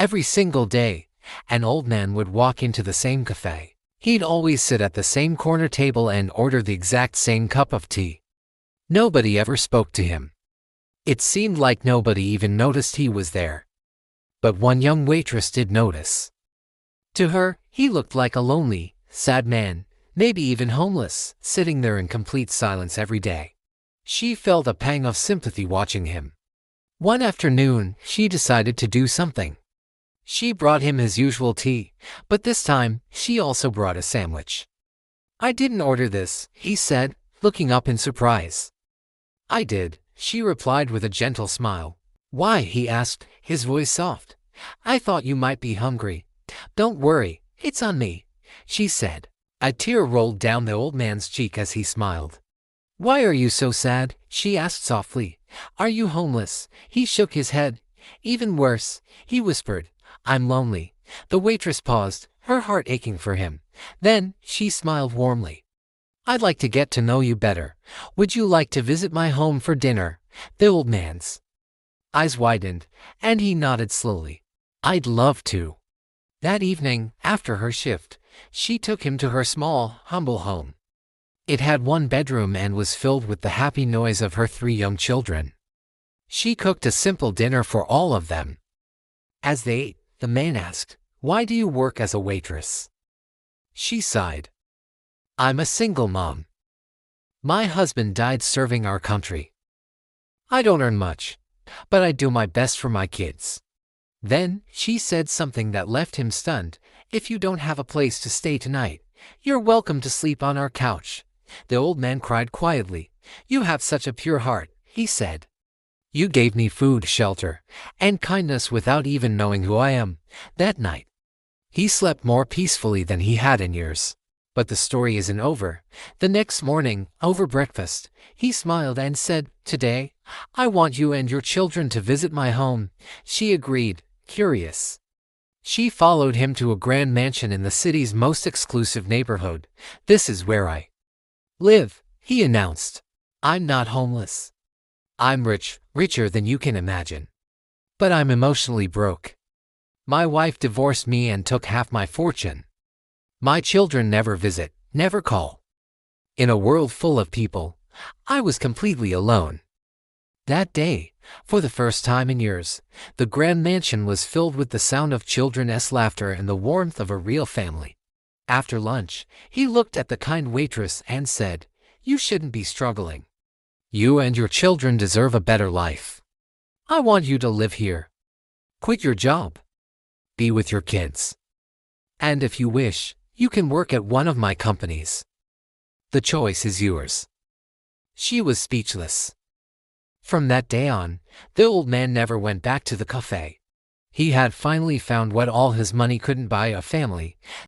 Every single day, an old man would walk into the same cafe. He'd always sit at the same corner table and order the exact same cup of tea. Nobody ever spoke to him. It seemed like nobody even noticed he was there. But one young waitress did notice. To her, he looked like a lonely, sad man, maybe even homeless, sitting there in complete silence every day. She felt a pang of sympathy watching him. One afternoon, she decided to do something. She brought him his usual tea, but this time, she also brought a sandwich. "I didn't order this," he said, looking up in surprise. "I did," she replied with a gentle smile. "Why?" he asked, his voice soft. "I thought you might be hungry." "Don't worry, it's on me," she said. A tear rolled down the old man's cheek as he smiled. "Why are you so sad?" she asked softly. "Are you homeless?" He shook his head. "Even worse," he whispered. "I'm lonely." The waitress paused, her heart aching for him. Then, she smiled warmly. "I'd like to get to know you better. Would you like to visit my home for dinner?" The old man's eyes widened, and he nodded slowly. "I'd love to." That evening, after her shift, she took him to her small, humble home. It had one bedroom and was filled with the happy noise of her 3 young children. She cooked a simple dinner for all of them. As they ate, the man asked, "Why do you work as a waitress?" She sighed. "I'm a single mom. My husband died serving our country. I don't earn much, but I do my best for my kids." Then, she said something that left him stunned. "If you don't have a place to stay tonight, you're welcome to sleep on our couch." The old man cried quietly. "You have such a pure heart," he said. "You gave me food, shelter, and kindness without even knowing who I am." That night, he slept more peacefully than he had in years. But the story isn't over. The next morning, over breakfast, he smiled and said, "Today, I want you and your children to visit my home." She agreed, curious. She followed him to a grand mansion in the city's most exclusive neighborhood. "This is where I live," he announced. "I'm not homeless. I'm rich, richer than you can imagine. But I'm emotionally broke. My wife divorced me and took half my fortune. My children never visit, never call. In a world full of people, I was completely alone." That day, for the first time in years, the grand mansion was filled with the sound of children's laughter and the warmth of a real family. After lunch, he looked at the kind waitress and said, "You shouldn't be struggling. You and your children deserve a better life. I want you to live here. Quit your job. Be with your kids. And if you wish, you can work at one of my companies. The choice is yours." She was speechless. From that day on, the old man never went back to the cafe. He had finally found what all his money couldn't buy: a family.